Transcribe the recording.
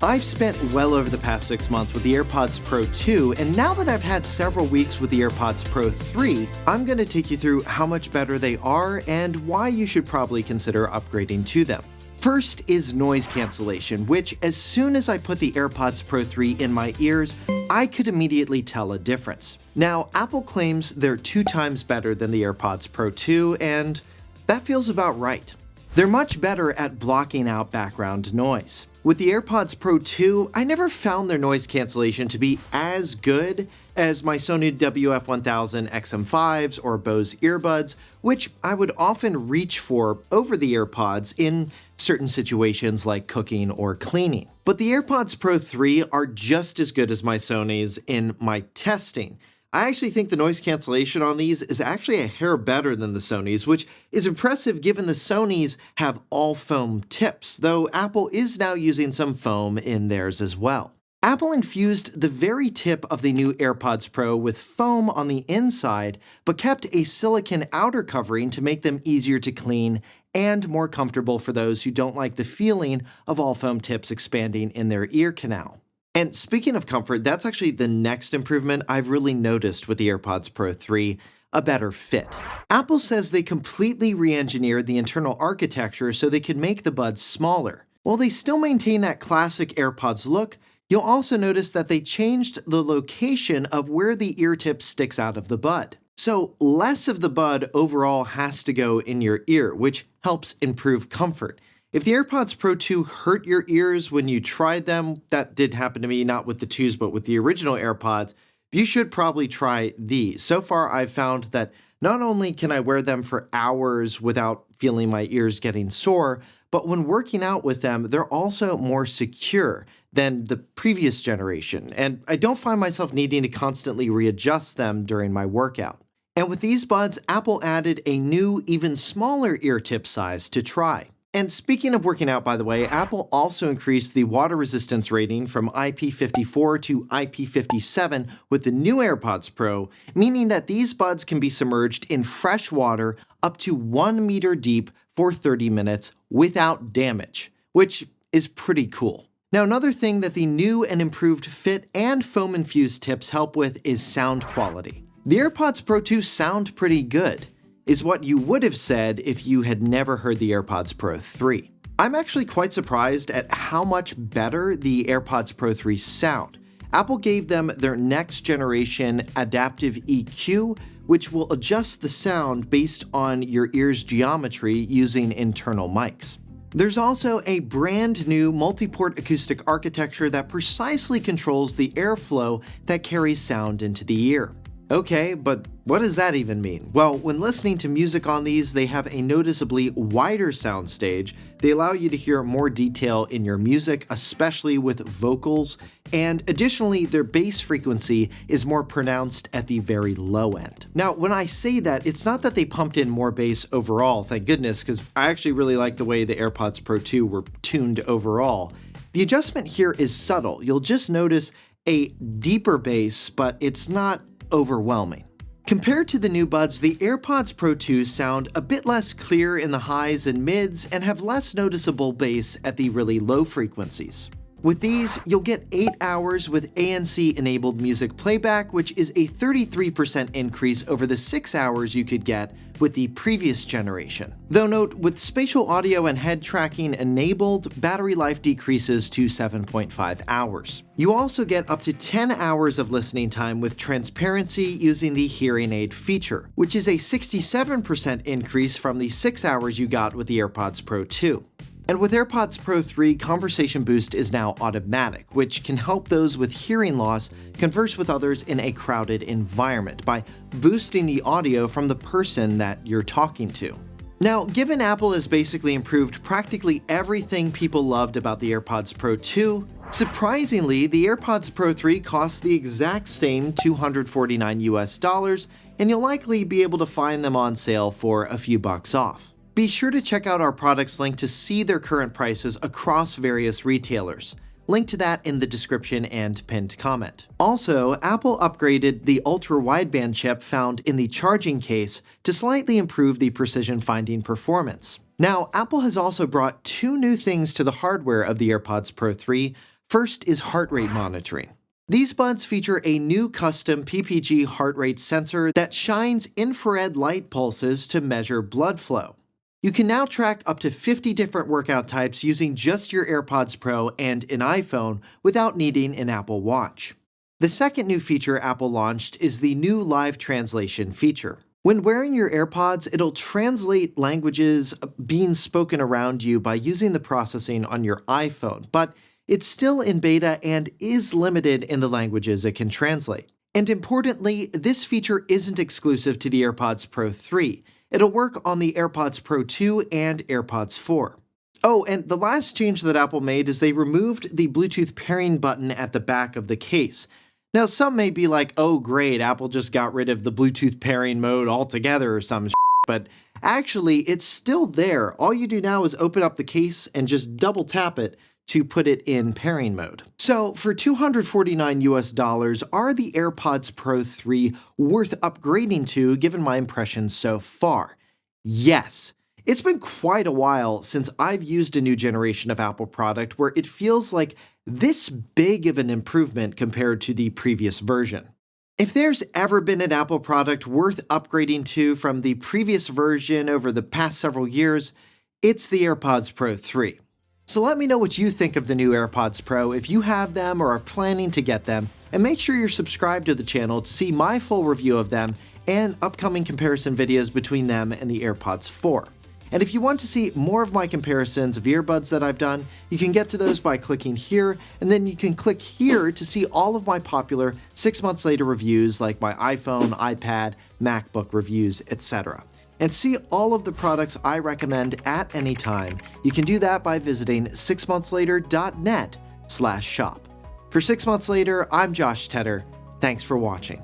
I've spent well over the past 6 months with the AirPods Pro 2, and now that I've had several weeks with the AirPods Pro 3, I'm going to take you through how much better they are and why you should probably consider upgrading to them. First is noise cancellation, which as soon as I put the AirPods Pro 3 in my ears, I could immediately tell a difference. Now, Apple claims they're 2 times better than the AirPods Pro 2, and that feels about right. They're much better at blocking out background noise. With the AirPods Pro 2, I never found their noise cancellation to be as good as my Sony WF-1000 XM5s or Bose earbuds, which I would often reach for over the AirPods in certain situations like cooking or cleaning. But the AirPods Pro 3 are just as good as my Sonys in my testing. I actually think the noise cancellation on these is actually a hair better than the Sonys, which is impressive given the Sonys have all foam tips, though Apple is now using some foam in theirs as well. Apple infused the very tip of the new AirPods Pro with foam on the inside, but kept a silicone outer covering to make them easier to clean and more comfortable for those who don't like the feeling of all foam tips expanding in their ear canal. And speaking of comfort, that's actually the next improvement I've really noticed with the AirPods Pro 3, a better fit. Apple says they completely re-engineered the internal architecture so they could make the buds smaller. While they still maintain that classic AirPods look, you'll also notice that they changed the location of where the ear tip sticks out of the bud. So less of the bud overall has to go in your ear, which helps improve comfort. If the AirPods Pro 2 hurt your ears when you tried them, that did happen to me, not with the 2s, but with the original AirPods, you should probably try these. So far, I've found that not only can I wear them for hours without feeling my ears getting sore, but when working out with them, they're also more secure than the previous generation, and I don't find myself needing to constantly readjust them during my workout. And with these buds, Apple added a new, even smaller ear tip size to try. And speaking of working out, by the way, Apple also increased the water resistance rating from IP54 to IP57 with the new AirPods Pro, meaning that these buds can be submerged in fresh water up to 1 meter deep for 30 minutes without damage, which is pretty cool. Now, another thing that the new and improved fit and foam-infused tips help with is sound quality. The AirPods Pro 2 sound pretty good, is what you would have said if you had never heard the AirPods Pro 3. I'm actually quite surprised at how much better the AirPods Pro 3 sound. Apple gave them their next generation adaptive EQ, which will adjust the sound based on your ear's geometry using internal mics. There's also a brand new multi-port acoustic architecture that precisely controls the airflow that carries sound into the ear. Okay, but what does that even mean? Well, when listening to music on these, they have a noticeably wider soundstage. They allow you to hear more detail in your music, especially with vocals, and additionally, their bass frequency is more pronounced at the very low end. Now, when I say that, it's not that they pumped in more bass overall, thank goodness, because I actually really like the way the AirPods Pro 2 were tuned overall. The adjustment here is subtle. You'll just notice a deeper bass, but it's not overwhelming. Compared to the new buds, the AirPods Pro 2 sound a bit less clear in the highs and mids and have less noticeable bass at the really low frequencies. With these, you'll get 8 hours with ANC-enabled music playback, which is a 33% increase over the 6 hours you could get with the previous generation. Though note, with spatial audio and head tracking enabled, battery life decreases to 7.5 hours. You also get up to 10 hours of listening time with transparency using the hearing aid feature, which is a 67% increase from the 6 hours you got with the AirPods Pro 2. And with AirPods Pro 3, Conversation Boost is now automatic, which can help those with hearing loss converse with others in a crowded environment by boosting the audio from the person that you're talking to. Now, given Apple has basically improved practically everything people loved about the AirPods Pro 2, surprisingly, the AirPods Pro 3 costs the exact same $249 US, and you'll likely be able to find them on sale for a few bucks off. Be sure to check out our products link to see their current prices across various retailers. Link to that in the description and pinned comment. Also, Apple upgraded the ultra-wideband chip found in the charging case to slightly improve the precision finding performance. Now, Apple has also brought 2 new things to the hardware of the AirPods Pro 3. First is heart rate monitoring. These buds feature a new custom PPG heart rate sensor that shines infrared light pulses to measure blood flow. You can now track up to 50 different workout types using just your AirPods Pro and an iPhone without needing an Apple Watch. The second new feature Apple launched is the new live translation feature. When wearing your AirPods, it'll translate languages being spoken around you by using the processing on your iPhone, but it's still in beta and is limited in the languages it can translate. And importantly, this feature isn't exclusive to the AirPods Pro 3. It'll work on the AirPods Pro 2 and AirPods 4. Oh, and the last change that Apple made is they removed the Bluetooth pairing button at the back of the case. Now, some may be like, oh great, Apple just got rid of the Bluetooth pairing mode altogether or some shit, but actually it's still there. All you do now is open up the case and just double tap it to put it in pairing mode. So for $249 US, are the AirPods Pro 3 worth upgrading to given my impressions so far? Yes. It's been quite a while since I've used a new generation of Apple product where it feels like this big of an improvement compared to the previous version. If there's ever been an Apple product worth upgrading to from the previous version over the past several years, it's the AirPods Pro 3. So let me know what you think of the new AirPods Pro if you have them or are planning to get them, and make sure you're subscribed to the channel to see my full review of them and upcoming comparison videos between them and the AirPods 4. And if you want to see more of my comparisons of earbuds that I've done, you can get to those by clicking here, and then you can click here to see all of my popular 6 months later reviews like my iPhone, iPad, MacBook reviews, etc. And see all of the products I recommend at any time. You can do that by visiting 6monthslater.net/shop. For 6 months later, I'm Josh Tedder. Thanks for watching.